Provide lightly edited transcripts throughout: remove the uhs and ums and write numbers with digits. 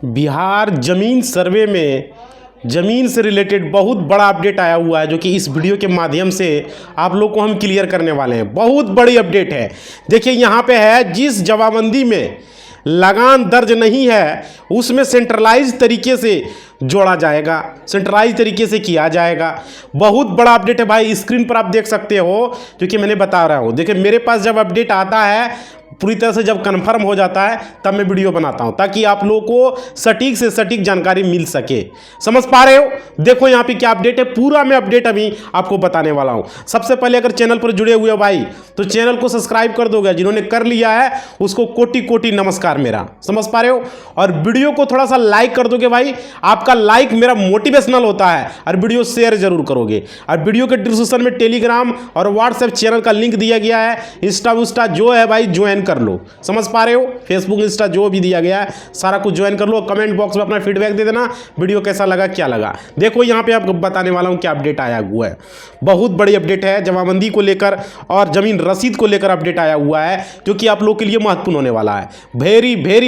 बिहार जमीन सर्वे में ज़मीन से रिलेटेड बहुत बड़ा अपडेट आया हुआ है, जो कि इस वीडियो के माध्यम से आप लोग को हम क्लियर करने वाले हैं। बहुत बड़ी अपडेट है। देखिए यहाँ पे है, जिस जमाबंदी में लगान दर्ज नहीं है उसमें सेंट्रलाइज तरीके से जोड़ा जाएगा, सेंट्रलाइज तरीके से किया जाएगा। बहुत बड़ा अपडेट है भाई, स्क्रीन पर आप देख सकते हो, जो कि मैंने बता रहा हूँ। देखिए मेरे पास जब अपडेट आता है पूरी तरह से, जब कंफर्म हो जाता है, तब मैं वीडियो बनाता हूं, ताकि आप लोगों को सटीक से सटीक जानकारी मिल सके। समझ पा रहे हो? देखो यहाँ पे क्या अपडेट है, पूरा मैं अपडेट अभी आपको बताने वाला हूं। सबसे पहले अगर चैनल पर जुड़े हुए हो भाई, तो चैनल को सब्सक्राइब कर दोगे। जिन्होंने कर लिया है उसको कोटि कोटि नमस्कार मेरा। समझ पा रहे हो? और वीडियो को थोड़ा सा लाइक कर दोगे भाई, आपका लाइक मेरा मोटिवेशनल होता है। और वीडियो शेयर जरूर करोगे। और वीडियो के डिस्क्रिप्शन में टेलीग्राम और व्हाट्सएप चैनल का लिंक दिया गया है। इंस्टा जो है भाई ज्वाइन कर लो। समझ पा रहे हो? फेसबुक इंस्टा जो भी दिया गया है सारा कुछ ज्वाइन कर लो। कमेंट बॉक्स में अपना फीडबैक दे देना, वीडियो कैसा लगा, क्या लगा। देखो यहाँ पे आपको बताने वाला हूँ क्या अपडेट आया हुआ है। बहुत बड़ी अपडेट है, जमाबंदी को लेकर और जमीन रसीद को लेकर अपडेट आया हुआ है, जो कि आप लोग के लिए महत्वपूर्ण होने वाला है। वेरी वेरी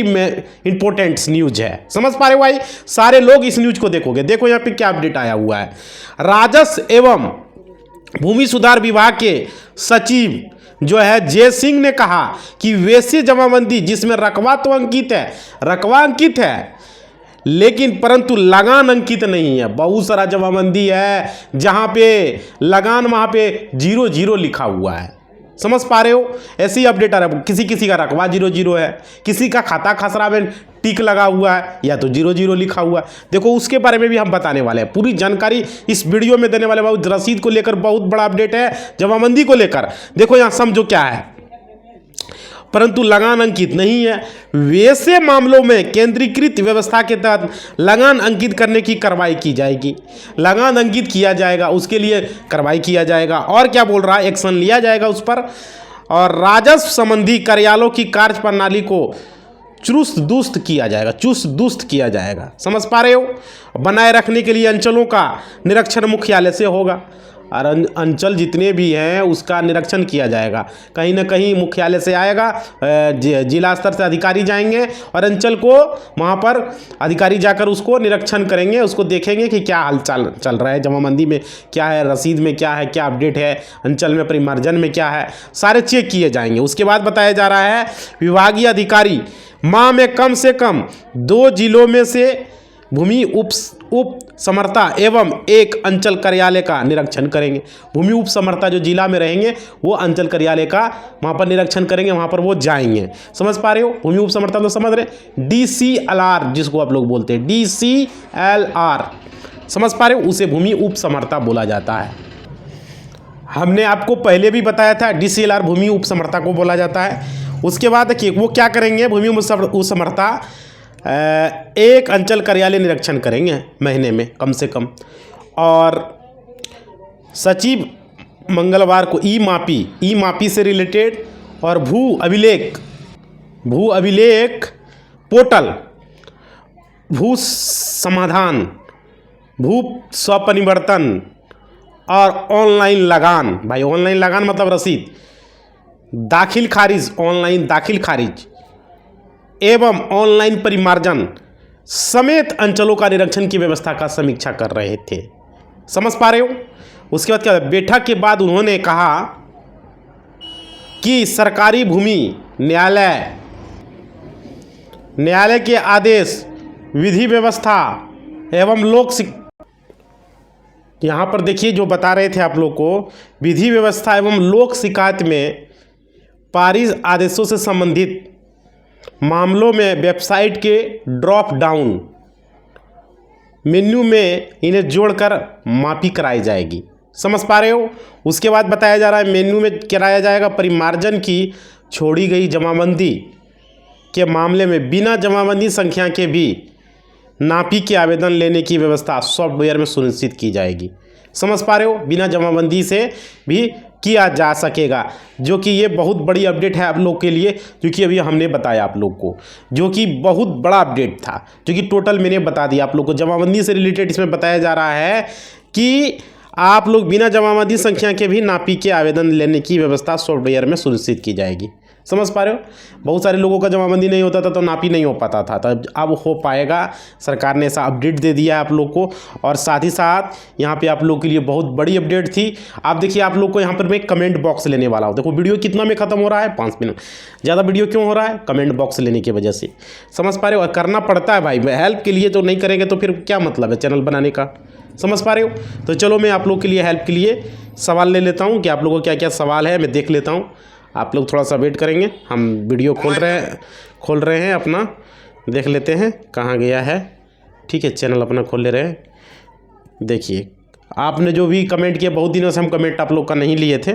इंपॉर्टेंट न्यूज है। समझ पा रहे हो भाई? सारे लोग इस न्यूज को देखोगे। देखो यहाँ पे क्या अपडेट आया हुआ है। राजस्व एवं भूमि सुधार विभाग के सचिव जो है जय सिंह ने कहा कि वैसे जमाबंदी जिसमें रकबा तो अंकित है, रकबा अंकित है, लेकिन परंतु लगान अंकित नहीं है। बहुत सारा जमाबंदी है जहां पे लगान वहां पे 00 लिखा हुआ है। समझ पा रहे हो? ऐसी अपडेट आ रहा है। किसी किसी का रकबा 00 है, किसी का खाता खसरा में टिक लगा हुआ है, या तो 00 लिखा हुआ है। देखो उसके बारे में भी हम बताने वाले हैं, पूरी जानकारी इस वीडियो में देने वाले। बहुत रसीद को लेकर बहुत बड़ा अपडेट है, जमाबंदी को लेकर। देखो यहाँ समझो क्या है, परंतु लगान अंकित नहीं है। वैसे मामलों में केंद्रीकृत व्यवस्था के तहत लगान अंकित करने की कार्रवाई की जाएगी। लगान अंकित किया जाएगा, उसके लिए कार्रवाई किया जाएगा। और क्या बोल रहा है, एक्शन लिया जाएगा उस पर। और राजस्व संबंधी कार्यालयों की कार्य प्रणाली को चुस्त दुरुस्त किया जाएगा, चुस्त दुरुस्त किया जाएगा। समझ पा रहे हो? बनाए रखने के लिए अंचलों का निरीक्षण मुख्यालय से होगा, और अंचल जितने भी हैं उसका निरीक्षण किया जाएगा। कहीं ना कहीं मुख्यालय से आएगा, जिला स्तर से अधिकारी जाएंगे और अंचल को वहाँ पर अधिकारी जाकर उसको निरीक्षण करेंगे, उसको देखेंगे कि क्या हाल चाल चल रहा है, जमाबंदी में क्या है, रसीद में क्या है, क्या अपडेट है, अंचल में परिमार्जन में क्या है, सारे चेक किए जाएंगे। उसके बाद बताया जा रहा है विभागीय अधिकारी माह में कम से कम 2 जिलों में से भूमि उप समर्था एवं एक अंचल कार्यालय का निरीक्षण करेंगे। भूमि उप समर्था जो जिला में रहेंगे वो अंचल कार्यालय का वहाँ पर निरीक्षण करेंगे, वहाँ पर वो जाएंगे। समझ पा रहे हो? भूमि उप समर्था तो समझ रहे, DCLR जिसको आप लोग बोलते हैं, DCLR समझ पा रहे हो? उसे भूमि उप समर्था बोला जाता है। हमने आपको पहले भी बताया था, DCLR भूमि उप समर्था को बोला जाता है। उसके बाद देखिए वो क्या करेंगे, भूमि उप समर्था एक अंचल कार्यालय निरीक्षण करेंगे महीने में कम से कम। और सचिव मंगलवार को ई मापी से रिलेटेड और भू अभिलेख पोर्टल, भू समाधान, भू स्वपरिवर्तन और ऑनलाइन लगान। भाई ऑनलाइन लगान मतलब रसीद, दाखिल खारिज, ऑनलाइन दाखिल खारिज एवं ऑनलाइन परिमार्जन समेत अंचलों का निरीक्षण की व्यवस्था का समीक्षा कर रहे थे। समझ पा रहे हो? उसके बाद क्या, बैठक के बाद उन्होंने कहा कि सरकारी भूमि न्यायालय के आदेश, विधि व्यवस्था एवं लोक यहाँ पर देखिए जो बता रहे थे आप लोग को, विधि व्यवस्था एवं लोक शिकायत में पारित आदेशों से संबंधित मामलों में वेबसाइट के ड्रॉप डाउन मेन्यू में इन्हें जोड़कर मापी कराई जाएगी। समझ पा रहे हो? उसके बाद बताया जा रहा है मेन्यू में कराया जाएगा परिमार्जन की छोड़ी गई जमाबंदी के मामले में बिना जमाबंदी संख्या के भी नापी के आवेदन लेने की व्यवस्था सॉफ्टवेयर में सुनिश्चित की जाएगी। समझ पा रहे हो? बिना जमाबंदी से भी किया जा सकेगा, जो कि ये बहुत बड़ी अपडेट है आप लोग के लिए, जो कि अभी हमने बताया आप लोग को, जो कि बहुत बड़ा अपडेट था, जो कि टोटल मैंने बता दिया आप लोग को। जमाबंदी से रिलेटेड इसमें बताया जा रहा है कि आप लोग बिना जमाबंदी संख्या के भी नापी के आवेदन लेने की व्यवस्था सॉफ्टवेयर में सुनिश्चित की जाएगी। समझ पा रहे हो। बहुत सारे लोगों का जमाबंदी नहीं होता था तो नापी नहीं हो पाता था, तो अब हो पाएगा। सरकार ने ऐसा अपडेट दे दिया आप लोग को। और साथ ही साथ यहाँ पे आप लोग के लिए बहुत बड़ी अपडेट थी। आप देखिए, आप लोग को यहाँ पर मैं कमेंट बॉक्स लेने वाला हूँ। देखो वीडियो कितना में ख़त्म हो रहा है, 5 मिनट। ज़्यादा वीडियो क्यों हो रहा है? कमेंट बॉक्स लेने की वजह से, समझ पा रहे हो। और करना पड़ता है भाई, हेल्प के लिए। तो नहीं करेंगे तो फिर क्या मतलब है चैनल बनाने का, समझ पा रहे हो। तो चलो मैं आप लोग के लिए हेल्प के लिए सवाल ले लेता हूँ कि आप लोगों को क्या क्या सवाल है, मैं देख लेता हूँ। आप लोग थोड़ा सा वेट करेंगे, हम वीडियो खोल रहे हैं अपना, देख लेते हैं कहाँ गया है। ठीक है, चैनल अपना खोल ले रहे हैं। देखिए, आपने जो भी कमेंट किया, बहुत दिनों से हम कमेंट आप लोग का नहीं लिए थे,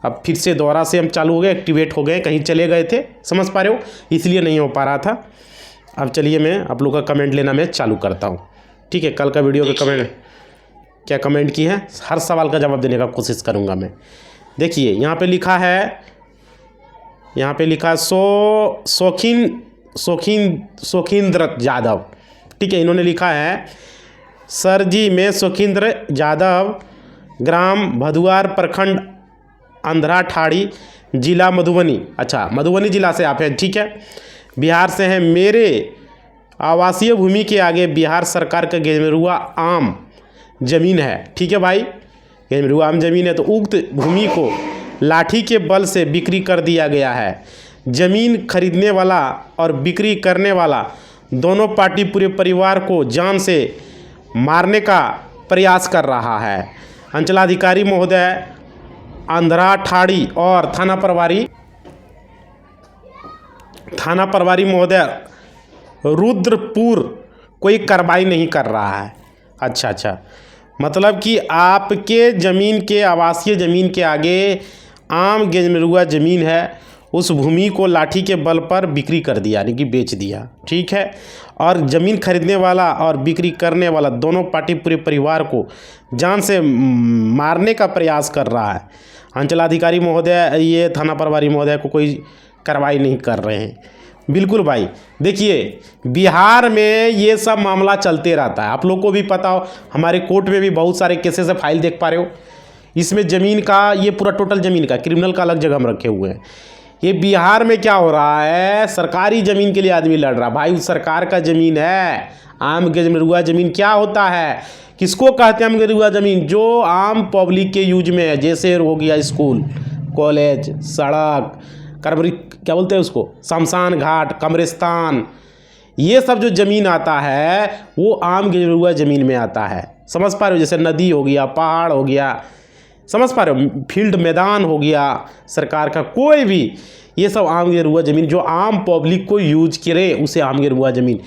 अब फिर से दोबारा से हम चालू हो गए, एक्टिवेट हो गए, कहीं चले गए थे, समझ पा रहे हो, इसलिए नहीं हो पा रहा था। अब चलिए मैं आप लोग का कमेंट लेना मैं चालू करता हूँ। ठीक है, कल का वीडियो का कमेंट क्या कमेंट की है, हर सवाल का जवाब देने का कोशिश करूँगा मैं। देखिए यहाँ पे लिखा है, शौखींद्र यादव। ठीक है, इन्होंने लिखा है, सर जी मैं शौखींद्र यादव, ग्राम भदुआर, प्रखंड अंधरा ठाड़ी, जिला मधुबनी। अच्छा, मधुबनी जिला से आप हैं, ठीक है, बिहार से हैं। मेरे आवासीय भूमि के आगे बिहार सरकार का गेजमेरुआ आम जमीन है। ठीक है भाई, गेजमेरुआ आम जमीन है, तो उक्त भूमि को लाठी के बल से बिक्री कर दिया गया है। जमीन खरीदने वाला और बिक्री करने वाला दोनों पार्टी पूरे परिवार को जान से मारने का प्रयास कर रहा है। अंचलाधिकारी महोदय अंधरा ठाड़ी और थाना प्रभारी महोदय रुद्रपुर कोई कार्रवाई नहीं कर रहा है। अच्छा, मतलब कि आपके ज़मीन के, आवासीय ज़मीन के आगे आम गेजमेरुआ ज़मीन है, उस भूमि को लाठी के बल पर बिक्री कर दिया, यानी कि बेच दिया। ठीक है, और ज़मीन खरीदने वाला और बिक्री करने वाला दोनों पार्टी पूरे परिवार को जान से मारने का प्रयास कर रहा है। अंचलाधिकारी महोदय, ये थाना प्रभारी महोदय को कोई कार्रवाई नहीं कर रहे हैं। बिल्कुल भाई, देखिए बिहार में ये सब मामला चलते रहता है, आप लोग को भी पता हो, हमारे कोर्ट में भी बहुत सारे केसेस है, फाइल देख पा रहे हो। इसमें ज़मीन का, ये पूरा टोटल ज़मीन का, क्रिमिनल का अलग जगह हम रखे हुए हैं। ये बिहार में क्या हो रहा है, सरकारी ज़मीन के लिए आदमी लड़ रहा है। भाई उस सरकार का ज़मीन है, आम गेजमेरुआ ज़मीन क्या होता है, किसको कहते हैं आम गेजमेरुआ ज़मीन? जो आम पब्लिक के यूज में है, जैसे हो गया स्कूल, कॉलेज, सड़क, क्या बोलते हैं उसको, शमशान घाट, कब्रिस्तान, ये सब जो ज़मीन आता है वो आम गेजमेरुआ ज़मीन में आता है। समझ पा रहे हो, जैसे नदी हो गया, पहाड़ हो गया, समझ पा रहे हो, फील्ड मैदान हो गया सरकार का, कोई भी, ये सब आम गेजमेरुआ ज़मीन जो आम पब्लिक को यूज करे उसे आम गेजमेरुआ ज़मीन।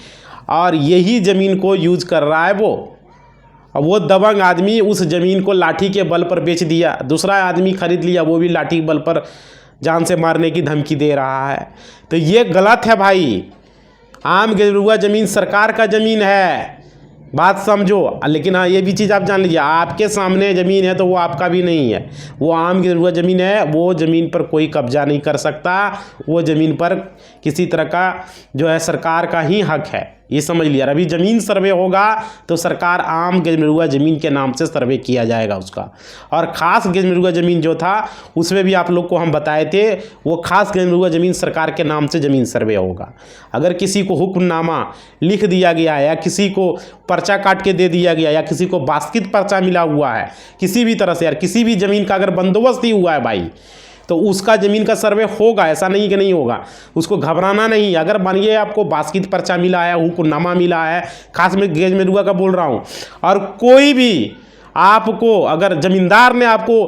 और यही ज़मीन को यूज कर रहा है वो, अब वो दबंग आदमी उस ज़मीन को लाठी के बल पर बेच दिया, दूसरा आदमी खरीद लिया, वो भी लाठी के बल पर जान से मारने की धमकी दे रहा है। तो ये गलत है भाई, आम गेजमेरुआ ज़मीन सरकार का ज़मीन है, बात समझो। लेकिन हाँ, ये भी चीज़ आप जान लीजिए, आपके सामने ज़मीन है तो वो आपका भी नहीं है, वो आम गेजमेरुआ ज़मीन है, वो ज़मीन पर कोई कब्जा नहीं कर सकता, वो ज़मीन पर किसी तरह का जो है सरकार का ही हक है, ये समझ लिया। अभी ज़मीन सर्वे होगा तो सरकार आम गेजमेरुआ ज़मीन के नाम से सर्वे किया जाएगा उसका। और ख़ास गेजमेरुआ ज़मीन जो था उसमें भी आप लोग को हम बताए थे, वो ख़ास गेजमेरुआ ज़मीन सरकार के नाम से ज़मीन सर्वे होगा। अगर किसी को हुक्मनामा लिख दिया गया है, या किसी को पर्चा काट के दे दिया गया, या किसी को बास्कित पर्चा मिला हुआ है किसी भी तरह से, यार किसी भी ज़मीन का अगर बंदोबस्त ही हुआ है भाई, तो उसका ज़मीन का सर्वे होगा, ऐसा नहीं कि नहीं होगा, उसको घबराना नहीं। अगर मानिए आपको बास्कित पर्चा मिला है, हुक्मनामा मिला है, खास में गेजमेरुआ का बोल रहा हूँ, और कोई भी आपको, अगर ज़मींदार ने आपको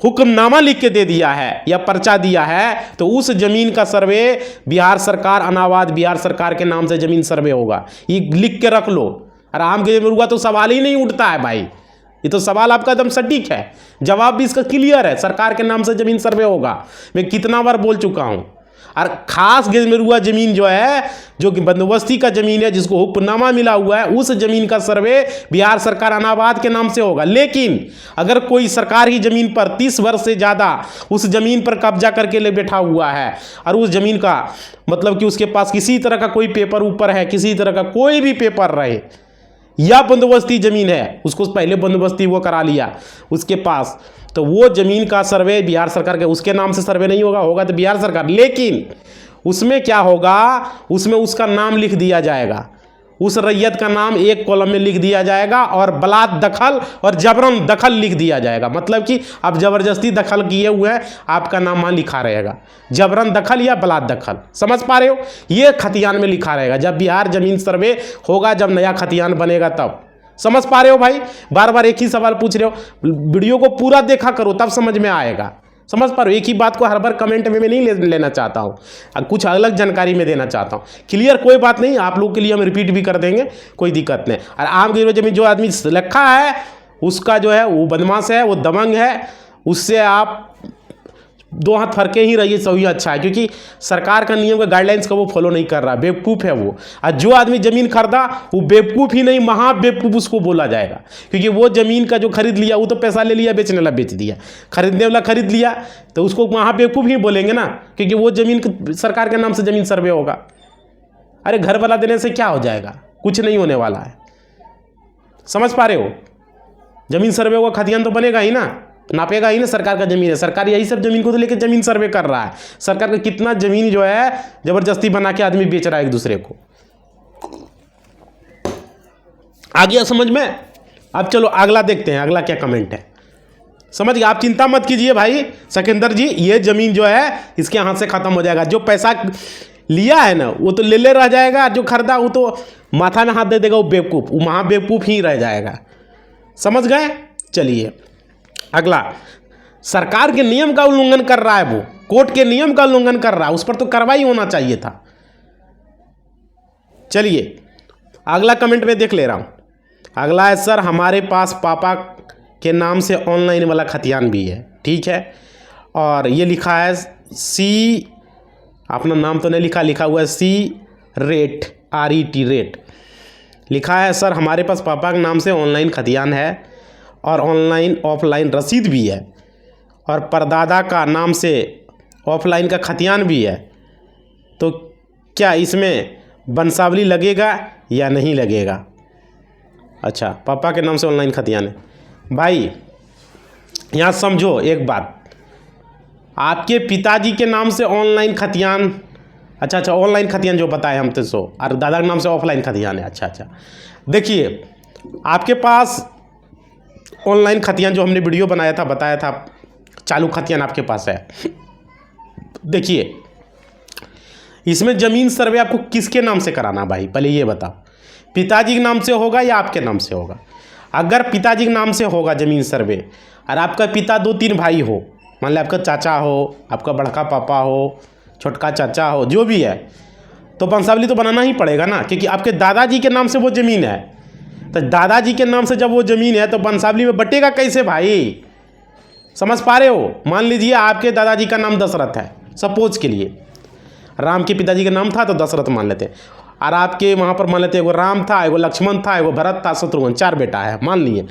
हुक्मनामा लिख के दे दिया है या पर्चा दिया है, तो उस ज़मीन का सर्वे बिहार सरकार, अनावाद बिहार सरकार के नाम से ज़मीन सर्वे होगा, ये लिख के रख लो। और आम गेजमेरुआ तो सवाल ही नहीं उठता है भाई, ये तो सवाल आपका एकदम सटीक है, जवाब भी इसका क्लियर है, सरकार के नाम से ज़मीन सर्वे होगा। मैं कितना बार बोल चुका हूँ। और ख़ास गेजमेरुआ ज़मीन जो है, जो कि बंदोबस्ती का ज़मीन है, जिसको हुक्मनामा मिला हुआ है, उस ज़मीन का सर्वे बिहार सरकार अनावाद के नाम से होगा। लेकिन अगर कोई सरकारी ज़मीन पर 30 वर्ष से ज़्यादा उस ज़मीन पर कब्जा करके ले बैठा हुआ है, और उस ज़मीन का मतलब कि उसके पास किसी तरह का कोई पेपर ऊपर है, किसी तरह का कोई भी पेपर रहे, या बंदोबस्ती ज़मीन है, उसको पहले बंदोबस्ती वो करा लिया उसके पास, तो वो ज़मीन का सर्वे बिहार सरकार के उसके नाम से सर्वे नहीं होगा, होगा तो बिहार सरकार। लेकिन उसमें क्या होगा, उसमें उसका नाम लिख दिया जाएगा, उस रैयत का नाम एक कॉलम में लिख दिया जाएगा और बलात दखल और जबरन दखल लिख दिया जाएगा। मतलब कि आप ज़बरदस्ती दखल किए हुए हैं, आपका नाम वहाँ लिखा रहेगा, जबरन दखल या बलात दखल। समझ पा रहे हो, ये खतियान में लिखा रहेगा जब बिहार ज़मीन सर्वे होगा, जब नया खतियान बनेगा तब। समझ पा रहे हो भाई, बार बार एक ही सवाल पूछ रहे हो, वीडियो को पूरा देखा करो तब समझ में आएगा। समझ पा रहे हो, एक ही बात को हर बार कमेंट में नहीं लेना चाहता हूँ, कुछ अलग जानकारी में देना चाहता हूँ। क्लियर, कोई बात नहीं, आप लोग के लिए हम रिपीट भी कर देंगे, कोई दिक्कत नहीं। और आम की जमीन जो आदमी रखा है उसका जो है वो बदमाश है, वो दबंग है, उससे आप दो हाथ फरके ही रहिए, सही अच्छा है, क्योंकि सरकार का नियम का गाइडलाइंस का वो फॉलो नहीं कर रहा, बेवकूफ़ है वो। और जो आदमी ज़मीन खरीदा वो बेवकूफ़ ही नहीं, महा बेवकूफ़ उसको बोला जाएगा, क्योंकि वो ज़मीन का जो खरीद लिया वो तो पैसा ले लिया, बेचने वाला बेच दिया, खरीदने वाला खरीद लिया, तो उसको महा बेवकूफ़ ही बोलेंगे ना, क्योंकि वो ज़मीन सरकार के नाम से ज़मीन सर्वे होगा। अरे घर वाला देने से क्या हो जाएगा, कुछ नहीं होने वाला है। समझ पा रहे हो, ज़मीन सर्वे होगा, खतियान तो बनेगा ही ना, नापेगा ही ना, सरकार का ज़मीन है, सरकार यही सब ज़मीन को तो लेकर ज़मीन सर्वे कर रहा है। सरकार का कितना ज़मीन जो है ज़बरदस्ती बना के आदमी बेच रहा है एक दूसरे को। आ गया समझ में? अब चलो अगला देखते हैं, अगला क्या कमेंट है। समझ गए, आप चिंता मत कीजिए भाई सिकंदर जी, ये ज़मीन जो है इसके हाथ से ख़त्म हो जाएगा। जो पैसा लिया है ना वो तो ले रह जाएगा, जो खरीदा वो तो माथा में हाथ दे देगा, वो बेवकूफ़, वो महा बेवकूफ़ ही रह जाएगा। समझ गए? चलिए अगला, सरकार के नियम का उल्लंघन कर रहा है, वो कोर्ट के नियम का उल्लंघन कर रहा है, उस पर तो कार्रवाई होना चाहिए था। चलिए अगला कमेंट में देख ले रहा हूँ। अगला है, सर हमारे पास पापा के नाम से ऑनलाइन वाला खतियान भी है, ठीक है, और ये लिखा है सी, अपना नाम तो नहीं लिखा, लिखा हुआ है सी रेट, RET रेट लिखा है। सर हमारे पास पापा के नाम से ऑनलाइन खतियान है और ऑनलाइन ऑफलाइन रसीद भी है, और परदादा का नाम से ऑफलाइन का खतियान भी है, तो क्या इसमें वंशावली लगेगा या नहीं लगेगा? अच्छा, पापा के नाम से ऑनलाइन खतियान है। भाई यहाँ समझो एक बात, आपके पिताजी के नाम से ऑनलाइन खतियान, अच्छा ऑनलाइन खतियान जो बताए हम तो सो, और दादा के नाम से ऑफलाइन खतियान है। अच्छा, देखिए आपके पास ऑनलाइन खतियान जो हमने वीडियो बनाया था, बताया था, चालू खतियान आपके पास है। देखिए इसमें ज़मीन सर्वे आपको किसके नाम से कराना भाई, पहले ये बताओ, पिताजी के नाम से होगा या आपके नाम से होगा? अगर पिताजी के नाम से होगा ज़मीन सर्वे, और आपका पिता 2-3 भाई हो, मान लो आपका चाचा हो, आपका बड़का पापा हो, छोटका चाचा हो, जो भी है, तो वंशावली तो बनाना ही पड़ेगा ना, क्योंकि आपके दादाजी के नाम से वो ज़मीन है। तो दादाजी के नाम से जब वो ज़मीन है तो वंशावली में बटेगा कैसे भाई? समझ पा रहे हो? मान लीजिए आपके दादाजी का नाम दशरथ है, सपोज के लिए, राम के पिताजी का नाम था तो दशरथ मान लेते हैं, और आपके वहाँ पर मान लेते हैं एगो राम था, एगो लक्ष्मण था, एगो भरत था, शत्रुघ्न, 4 बेटा है मान लिए,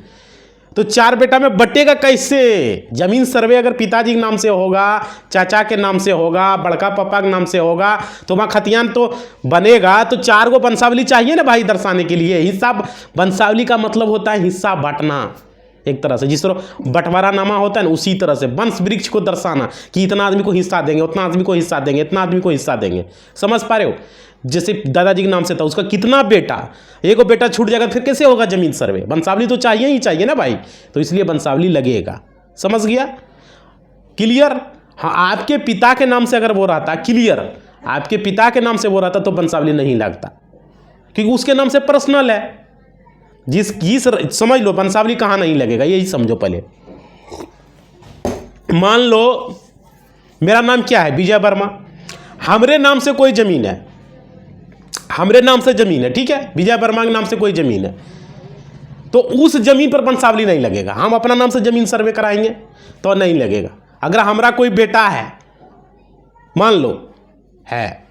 तो 4 बेटा में बटेगा कैसे? ज़मीन सर्वे अगर पिताजी के नाम से होगा, चाचा के नाम से होगा, बड़का पापा के नाम से होगा, तो वहाँ खतियान तो बनेगा, तो 4 को वंशावली चाहिए ना भाई दर्शाने के लिए। हिस्सा वंशावली का मतलब होता है हिस्सा बांटना, एक तरह से जिस तरह बंटवारा नामा होता है ना, उसी तरह से वंश वृक्ष को दर्शाना कि इतना आदमी को हिस्सा देंगे, उतना आदमी को हिस्सा देंगे, इतना आदमी को हिस्सा देंगे। समझ पा रहे हो? जैसे दादाजी के नाम से था, उसका कितना बेटा, एगो बेटा छूट जाएगा फिर कैसे होगा ज़मीन सर्वे? वंशावली तो चाहिए ही चाहिए ना भाई, तो इसलिए वंशावली लगेगा। समझ गया? क्लियर? हाँ, आपके पिता के नाम से अगर वो रहता, क्लियर, आपके पिता के नाम से वो रहता तो वंशावली नहीं लगता, क्योंकि उसके नाम से पर्सनल है। समझ लो वंशावली कहाँ नहीं लगेगा, यही समझो पहले। मान लो मेरा नाम क्या है, विजय वर्मा, हमरे नाम से कोई ज़मीन है, हमरे नाम से ज़मीन है, ठीक है, विजय वर्मा के नाम से कोई ज़मीन है, तो उस ज़मीन पर वंशावली नहीं लगेगा। हम अपना नाम से ज़मीन सर्वे कराएंगे तो नहीं लगेगा। अगर हमारा कोई बेटा है, मान लो है,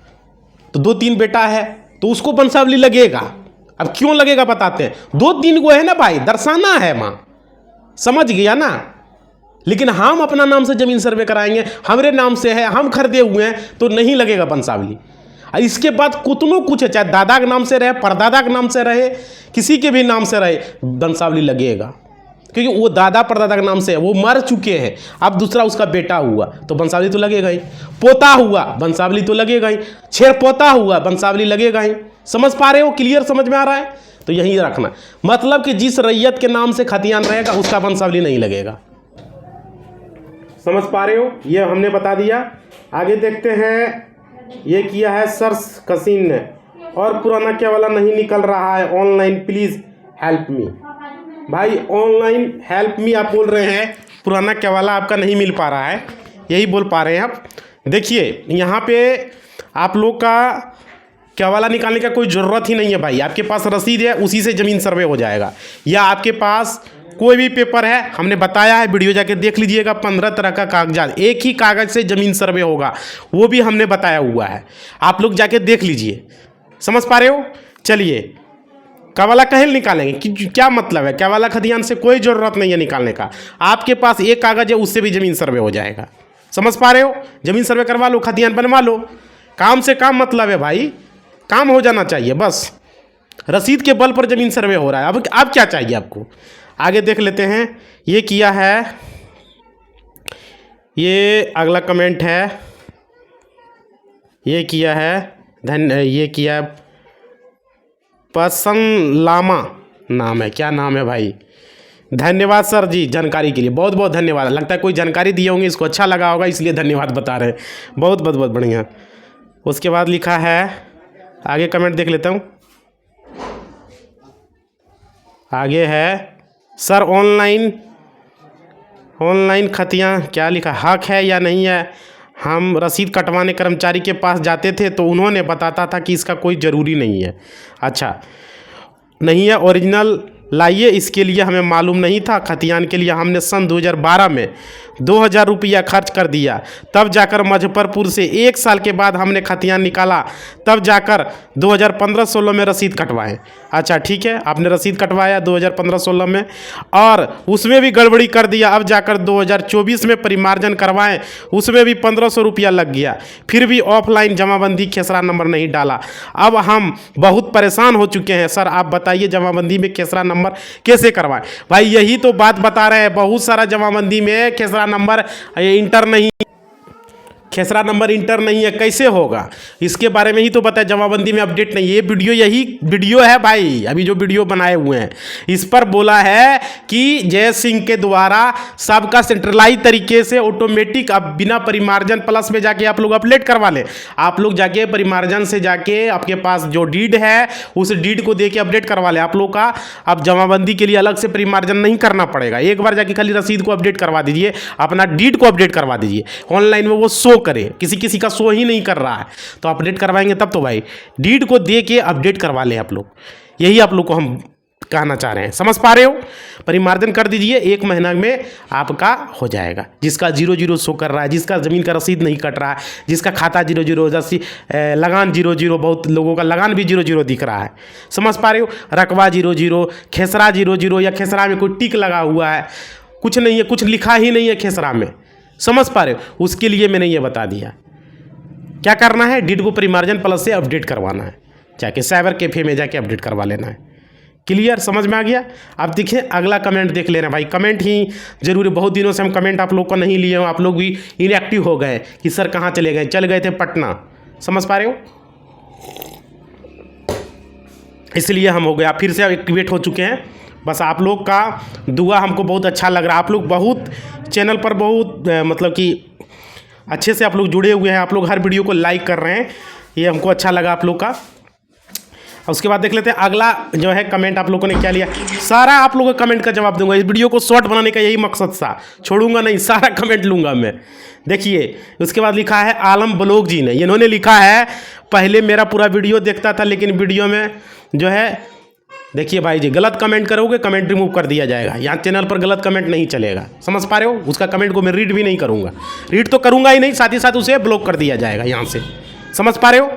तो 2-3 बेटा है, तो उसको वंशावली लगेगा। अब क्यों लगेगा बताते हैं, 2-3 को है ना भाई, दर्शाना है माँ, समझ गया ना। लेकिन हम अपना नाम से ज़मीन सर्वे कराएंगे, हमरे नाम से है, हम खरीदे हुए हैं, तो नहीं लगेगा वंशावली। इसके बाद कुतनो कुछ है, चाहे दादा के नाम से रहे, परदादा के नाम से रहे, किसी के भी नाम से रहे, वंशावली लगेगा, क्योंकि वो दादा परदादा के नाम से है, वो मर चुके हैं। अब दूसरा उसका बेटा हुआ तो वंशावली तो लगेगा ही, पोता हुआ वंशावली तो लगेगा ही, छेर पोता हुआ वंशावली लगेगा ही। समझ पा रहे हो? क्लियर समझ में आ रहा है? तो यही रखना, मतलब कि जिस रैयत के नाम से खतियान रहेगा उसका वंशावली नहीं लगेगा। समझ पा रहे हो? ये हमने बता दिया। आगे देखते हैं, ये किया है सर्च कसीन ने, और पुराना क्या वाला नहीं निकल रहा है ऑनलाइन, प्लीज़ हेल्प मी। भाई ऑनलाइन हेल्प मी आप बोल रहे हैं, पुराना क्या वाला आपका नहीं मिल पा रहा है, यही बोल पा रहे हैं आप। देखिए यहाँ पे आप लोग का क्या वाला निकालने का कोई ज़रूरत ही नहीं है भाई, आपके पास रसीद है, उसी से ज़मीन सर्वे हो जाएगा। या आपके पास कोई भी पेपर है, हमने बताया है, वीडियो जाके देख लीजिएगा, 15 तरह का कागजात, एक ही कागज़ से ज़मीन सर्वे होगा, वो भी हमने बताया हुआ है, आप लोग जाके देख लीजिए। समझ पा रहे हो? चलिए, कवाला कहल निकालेंगे कि क्या मतलब है, कवाला खतियान से कोई ज़रूरत नहीं है निकालने का, आपके पास एक कागज़ है, उससे भी ज़मीन सर्वे हो जाएगा। समझ पा रहे हो? ज़मीन सर्वे करवा लो, खतियान बनवा लो, काम से काम मतलब है भाई, काम हो जाना चाहिए बस। रसीद के बल पर ज़मीन सर्वे हो रहा है, अब क्या चाहिए आपको? आगे देख लेते हैं, ये किया है, ये अगला कमेंट है, ये किया है ये किया पसंद लामा नाम है, क्या नाम है भाई? धन्यवाद सर जी जानकारी के लिए, बहुत बहुत धन्यवाद। लगता है कोई जानकारी दिए होंगे, इसको अच्छा लगा होगा, इसलिए धन्यवाद बता रहे हैं, बहुत बहुत बहुत बढ़िया। उसके बाद लिखा है, आगे कमेंट देख लेता हूँ, आगे है, सर ऑनलाइन खतियाँ क्या लिखा, हक है या नहीं है? हम रसीद कटवाने कर्मचारी के पास जाते थे तो उन्होंने बताता था कि इसका कोई ज़रूरी नहीं है। अच्छा, नहीं है, ओरिजिनल लाइए, इसके लिए हमें मालूम नहीं था। खतियान के लिए हमने सन 2012 में 2000 रुपया खर्च कर दिया, तब जाकर मुजफ्फरपुर से 1 साल के बाद हमने खतियान निकाला, तब जाकर 2015-16 में रसीद कटवाएं। अच्छा ठीक है, आपने रसीद कटवाया 2015-16 में, और उसमें भी गड़बड़ी कर दिया, अब जाकर 2024 में परिमार्जन करवाएं, उसमें भी 1500 रुपया लग गया, फिर भी ऑफलाइन जमाबंदी खेसरा नंबर नहीं डाला। अब हम बहुत परेशान हो चुके हैं सर, आप बताइए जमाबंदी में खेसरा नंबर कैसे करवाएं? भाई यही तो बात बता रहे हैं, बहुत सारा जमाबंदी में खेसरा नंबर इंटर नहीं, खेसरा नंबर इंटर नहीं है, कैसे होगा? इसके बारे में ही तो बताया, जमाबंदी में अपडेट नहीं है। ये वीडियो यही वीडियो है भाई, अभी जो वीडियो बनाए हुए हैं इस पर बोला है कि जय सिंह के द्वारा सबका सेंट्रलाइज तरीके से ऑटोमेटिक, अब बिना परिमार्जन प्लस में जाके आप लोग अपडेट करवा लें। आप लोग जाके परिमार्जन से जाके आपके पास जो डीड है उस डीड को दे के अपडेट करवा लें। आप लोग का अब जमाबंदी के लिए अलग से परिमार्जन नहीं करना पड़ेगा, एक बार जाके खाली रसीद को अपडेट करवा दीजिए, अपना डीड को अपडेट करवा दीजिए, ऑनलाइन में वो शो करे। किसी का शो ही नहीं कर रहा है, तो अपडेट करवाएंगे तब तो भाई, डीड को दे के अपडेट करवा लें आप लोग, यही आप लोग को हम कहना चाह रहे हैं। समझ पा रहे हो? परिमार्जन कर दीजिए, 1 महीना में आपका हो जाएगा। जिसका 00 शो कर रहा है, जिसका ज़मीन का रसीद नहीं कट रहा है, जिसका खाता 00, जैसे लगान 00, बहुत लोगों का लगान भी 00 दिख रहा है। समझ पा रहे हो? रकबा 00, खेसरा 00, या खेसरा में कोई टिक लगा हुआ है, कुछ नहीं है, कुछ लिखा ही नहीं है खेसरा में। समझ पा रहे हो? उसके लिए मैंने ये बता दिया क्या करना है, डीड को परिमार्जन प्लस से अपडेट करवाना है, जाके साइबर कैफे में जाके अपडेट करवा लेना है। क्लियर? समझ में आ गया? अब देखिए अगला कमेंट देख लेना भाई, कमेंट ही जरूरी, बहुत दिनों से हम कमेंट आप लोग को नहीं लिए हो, आप लोग भी इनएक्टिव हो गए कि सर कहाँ चले गए, चल गए थे पटना। समझ पा रहे हो? इसलिए हम हो गया, फिर से एक्टिवेट हो चुके हैं। बस आप लोग का दुआ हमको बहुत अच्छा लग रहा है, आप लोग बहुत चैनल पर बहुत मतलब कि अच्छे से आप लोग जुड़े हुए हैं, आप लोग हर वीडियो को लाइक कर रहे हैं, ये हमको अच्छा लगा आप लोग का। उसके बाद देख लेते हैं अगला जो है कमेंट आप लोगों ने क्या लिया। सारा आप लोगों के कमेंट का जवाब दूंगा, इस वीडियो को शॉर्ट बनाने का यही मकसद था, छोड़ूंगा नहीं, सारा कमेंट लूंगा मैं। देखिए उसके बाद लिखा है आलम ब्लॉग जी ने, इन्होंने लिखा है पहले मेरा पूरा वीडियो देखता था, लेकिन वीडियो में जो है, देखिए भाई जी गलत कमेंट करोगे कमेंट रिमूव कर दिया जाएगा, यहाँ चैनल पर गलत कमेंट नहीं चलेगा। समझ पा रहे हो? उसका कमेंट को मैं रीड भी नहीं करूँगा, रीड तो करूँगा ही नहीं, साथ ही साथ उसे ब्लॉक कर दिया जाएगा यहाँ से। समझ पा रहे हो?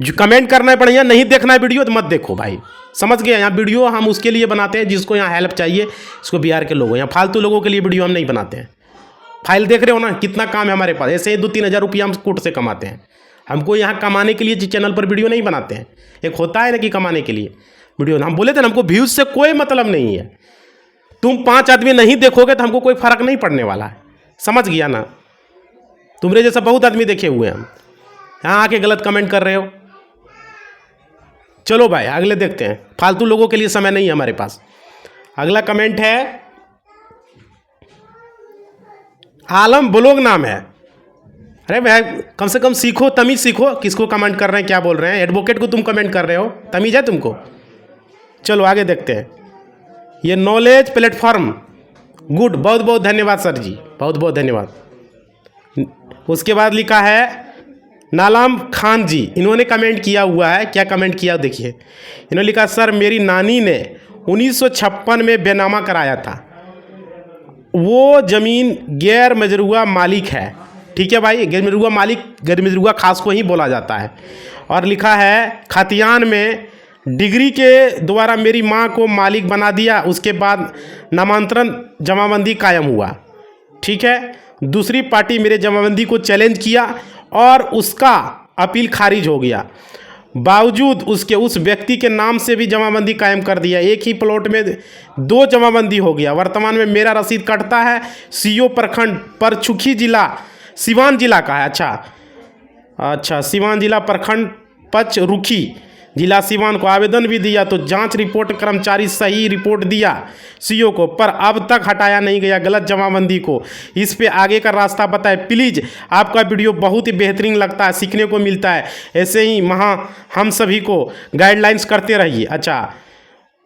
जो कमेंट करना है बढ़िया, नहीं देखना है वीडियो तो मत देखो भाई। समझ गए? यहाँ वीडियो हम उसके लिए बनाते हैं जिसको यहाँ हेल्प चाहिए, इसको बिहार के लोगों, यहाँ फालतू लोगों के लिए वीडियो हम नहीं बनाते हैं। फाइल देख रहे हो ना, कितना काम है हमारे पास, ऐसे ही 2-3 हज़ार रुपया हम कोर्ट से कमाते हैं, हमको यहाँ कमाने के लिए चैनल पर वीडियो नहीं बनाते हैं। एक होता है ना कि कमाने के लिए वीडियो, हम बोले थे ना हमको व्यूज़ से कोई मतलब नहीं है। तुम 5 आदमी नहीं देखोगे तो हमको कोई फर्क नहीं पड़ने वाला है, समझ गया ना। तुम्हारे जैसा बहुत आदमी देखे हुए हैं हम, यहाँ आके गलत कमेंट कर रहे हो। चलो भाई अगले देखते हैं, फालतू लोगों के लिए समय नहीं है हमारे पास। अगला कमेंट है, आलम ब्लॉग नाम है। अरे भाई कम से कम सीखो, तमीज़ सीखो। किसको कमेंट कर रहे हैं, क्या बोल रहे हैं? एडवोकेट को तुम कमेंट कर रहे हो, तमीज़ है तुमको? चलो आगे देखते हैं। ये नॉलेज प्लेटफॉर्म गुड, बहुत बहुत धन्यवाद सर जी, बहुत बहुत धन्यवाद। उसके बाद लिखा है नालाम खान जी, इन्होंने कमेंट किया हुआ है। क्या कमेंट किया देखिए, इन्होंने लिखा सर मेरी नानी ने 1956 में बेनामा कराया था, वो ज़मीन गैर मजरूआ मालिक है। ठीक है भाई, गैर मजरूआ मालिक, गैर मजरूआ खास को ही बोला जाता है। और लिखा है खतियान में डिग्री के द्वारा मेरी माँ को मालिक बना दिया, उसके बाद नामांतरण जमाबंदी कायम हुआ। ठीक है, दूसरी पार्टी मेरे जमाबंदी को चैलेंज किया और उसका अपील खारिज हो गया, बावजूद उसके उस व्यक्ति के नाम से भी जमाबंदी कायम कर दिया। एक ही प्लॉट में 2 जमाबंदी हो गया। वर्तमान में मेरा रसीद कटता है सीओ प्रखंड परचुखी जिला सिवान जिला का है। अच्छा, सिवान जिला प्रखंड पचरुखी जिला सिवान को आवेदन भी दिया तो जांच रिपोर्ट कर्मचारी सही रिपोर्ट दिया सीओ को, पर अब तक हटाया नहीं गया गलत जमाबंदी को। इस पे आगे का रास्ता बताएं प्लीज़। आपका वीडियो बहुत ही बेहतरीन लगता है, सीखने को मिलता है। ऐसे ही हम सभी को गाइडलाइंस करते रहिए। अच्छा,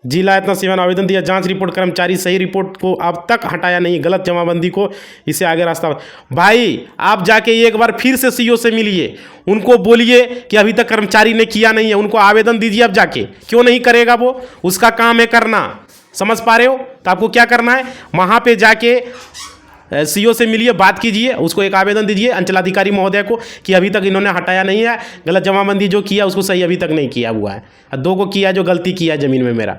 जिला इतना सिवान आवेदन दिया, जांच रिपोर्ट कर्मचारी सही रिपोर्ट को अब तक हटाया नहीं गलत जमाबंदी को, इसे आगे रास्ता। भाई आप जाके एक बार फिर से सीओ से मिलिए, उनको बोलिए कि अभी तक कर्मचारी ने किया नहीं है, उनको आवेदन दीजिए। अब जाके क्यों नहीं करेगा वो, उसका काम है करना, समझ पा रहे हो? तो आपको क्या करना है, वहाँ पे जाके सीओ से मिलिए, बात कीजिए, उसको एक आवेदन दीजिए अंचलाधिकारी महोदय को कि अभी तक इन्होंने हटाया नहीं है, गलत जमाबंदी जो किया उसको सही अभी तक नहीं किया हुआ है, 2 को किया जो गलती किया है ज़मीन में मेरा।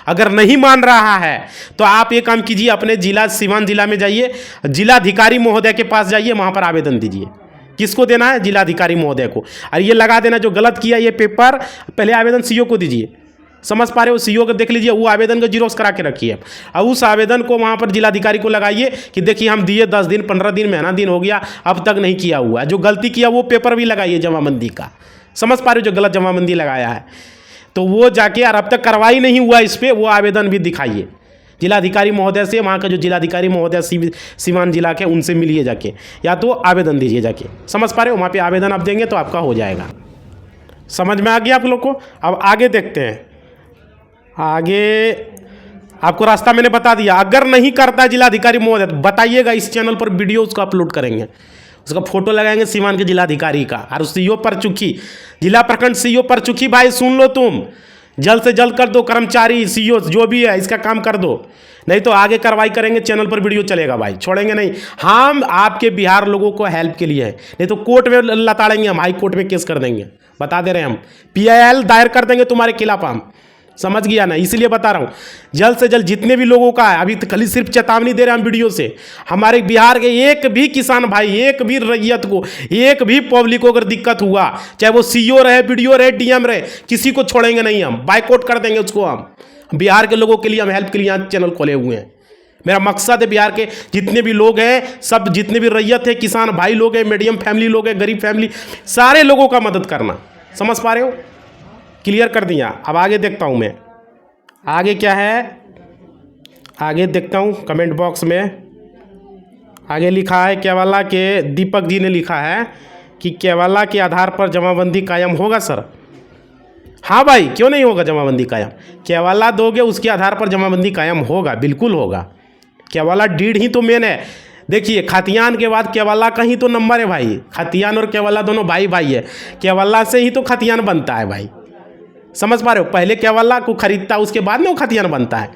अगर नहीं मान रहा है तो आप ये काम कीजिए, अपने जिला सिवान जिला में जाइए, जिलाधिकारी महोदय के पास जाइए, वहाँ पर आवेदन दीजिए। किसको देना है? जिलाधिकारी महोदय को। और ये लगा देना जो गलत किया ये पेपर, पहले आवेदन सीओ को दीजिए। समझ पा रहे हो? सीओ को देख लीजिए, वो आवेदन को जीरोक्स करा के रखिए और उस आवेदन को वहाँ पर जिलाधिकारी को लगाइए कि देखिए हम दिए 10 दिन 15 दिन महीना दिन हो गया, अब तक नहीं किया हुआ है। जो गलती किया वो पेपर भी लगाइए जमाबंदी का। समझ पा रहे हो? जो गलत जमाबंदी लगाया है तो वो जाके, और अब तक कार्रवाई नहीं हुआ इस पर, वो आवेदन भी दिखाइए जिलाधिकारी महोदय से। वहाँ का जो जिलाधिकारी महोदय सिवान जिला के, उनसे मिलिए जाके, या तो आवेदन दीजिए जाके। समझ पा रहे हो? वहाँ पे आवेदन आप देंगे तो आपका हो जाएगा। समझ में आ गया आप लोग को? अब आगे देखते हैं। आगे आपको रास्ता मैंने बता दिया। अगर नहीं करता जिलाधिकारी महोदय तो बताइएगा, इस चैनल पर वीडियो उसका अपलोड करेंगे, उसका फोटो लगाएंगे सिवान के जिलाधिकारी का। और सीओ परचुखी जिला प्रखंड सीओ परचुखी, भाई सुन लो, तुम जल्द से जल्द कर दो, कर्मचारी सीओ जो भी है इसका काम कर दो, नहीं तो आगे कार्रवाई करेंगे, चैनल पर वीडियो चलेगा भाई, छोड़ेंगे नहीं। हम आपके बिहार लोगों को हेल्प के लिए है, नहीं तो कोर्ट में लताड़ेंगे हम, हाई कोर्ट में केस कर देंगे, बता दे रहे हैं हम। PIL दायर कर देंगे तुम्हारे खिलाफ हम, समझ गया ना? इसलिए बता रहा हूँ, जल्द से जल्द जितने भी लोगों का है, अभी तो खाली सिर्फ चेतावनी दे रहे हैं हम वीडियो से, हमारे बिहार के एक भी किसान भाई, एक भी रैयत को, एक भी पब्लिक को अगर दिक्कत हुआ, चाहे वो सीओ रहे, BDO रहे, DM रहे, किसी को छोड़ेंगे नहीं हम, बाइकआउट कर देंगे उसको हम। बिहार के लोगों के लिए हम हेल्प के लिए यहाँ चैनल खोले हुए हैं। मेरा मकसद है बिहार के जितने भी लोग हैं, सब जितने भी रैयत है, किसान भाई लोग हैं, मीडियम फैमिली लोग हैं, गरीब फैमिली, सारे लोगों का मदद करना। समझ पा रहे हो? क्लियर कर दिया। अब आगे देखता हूँ मैं, आगे क्या है, आगे देखता हूँ कमेंट बॉक्स में। आगे लिखा है केवाला के दीपक जी ने लिखा है कि केवाला के आधार पर जमाबंदी कायम होगा सर। हाँ भाई, क्यों नहीं होगा जमाबंदी कायम? केवाला दोगे उसके आधार पर जमाबंदी कायम होगा, बिल्कुल होगा। केवाला डीड ही तो मेन है। देखिए खतियान के बाद केवाला का ही तो नंबर है भाई। खतियान और केवाला दोनों भाई भाई है, केवाला से ही तो खतियान बनता है भाई। समझ पा रहे हो? पहले केवाला को खरीदता, उसके बाद में वो खतियान बनता है।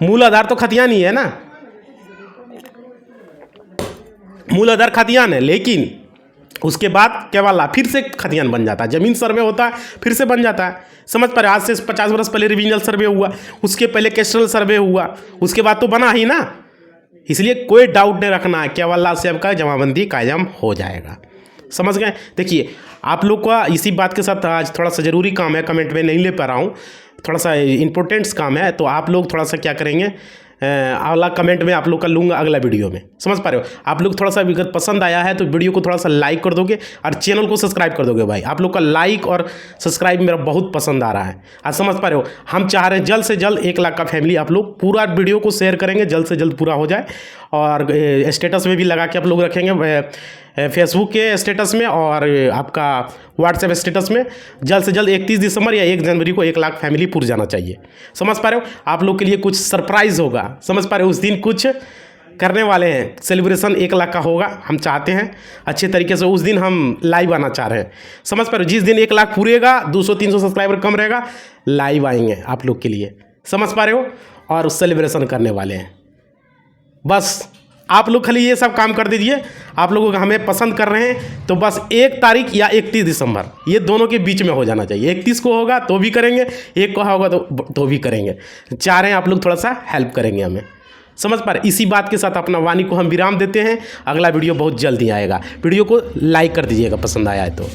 मूल आधार तो खतियान ही है ना, मूल आधार खतियान है, लेकिन उसके बाद केवाला फिर से खतियान बन जाता है। जमीन सर्वे होता है फिर से बन जाता है। समझ पा रहे? आज से 50 वर्ष पहले रिविजनल सर्वे हुआ, उसके पहले कैस्ट्रल सर्वे हुआ, उसके बाद तो बना ही ना। इसलिए कोई डाउट नहीं रखना है, केवाला से आपका जमाबंदी कायम हो जाएगा। समझ गए। देखिए आप लोग का इसी बात के साथ आज थोड़ा सा ज़रूरी काम है, कमेंट में नहीं ले पा रहा हूँ, थोड़ा सा इंपॉर्टेंट्स काम है, तो आप लोग थोड़ा सा क्या करेंगे, अगला कमेंट में आप लोग का लूँगा अगला वीडियो में, समझ पा रहे हो। आप लोग थोड़ा सा अगर पसंद आया है तो वीडियो को थोड़ा सा लाइक कर दोगे और चैनल को सब्सक्राइब कर दोगे भाई। आप लोग का लाइक और सब्सक्राइब मेरा बहुत पसंद आ रहा है, आज समझ पा रहे हो। हम चाह रहे हैं जल्द से जल्द 1 लाख का फैमिली, आप लोग पूरा वीडियो को शेयर करेंगे, जल्द से जल्द पूरा हो जाए। और स्टेटस में भी लगा के आप लोग रखेंगे, फेसबुक के स्टेटस में और आपका व्हाट्सएप स्टेटस में। जल्द से जल्द 31 दिसंबर या 1 जनवरी को 1 लाख फैमिली पूर जाना चाहिए, समझ पा रहे हो। आप लोग के लिए कुछ सरप्राइज़ होगा, समझ पा रहे हो। उस दिन कुछ करने वाले हैं, सेलिब्रेशन 1 लाख का होगा, हम चाहते हैं अच्छे तरीके से। उस दिन हम लाइव आना चाह रहे हैं, समझ पा रहे हो। जिस दिन 1 लाख पूरेगा, 200-300 सब्सक्राइबर कम रहेगा, लाइव आएंगे आप लोग के लिए, समझ पा रहे हो, और सेलिब्रेशन करने वाले हैं। बस आप लोग खाली ये सब काम कर दीजिए। आप लोगों को हमें पसंद कर रहे हैं तो बस 1 तारीख या 31 दिसंबर, ये दोनों के बीच में हो जाना चाहिए। 31 को होगा तो भी करेंगे, 1 को होगा तो भी करेंगे। चाह रहे हैं आप लोग थोड़ा सा हेल्प करेंगे हमें, समझ पा रहे। इसी बात के साथ अपना वाणी को हम विराम देते हैं। अगला वीडियो बहुत जल्दी आएगा, वीडियो को लाइक कर दीजिएगा पसंद आया है तो।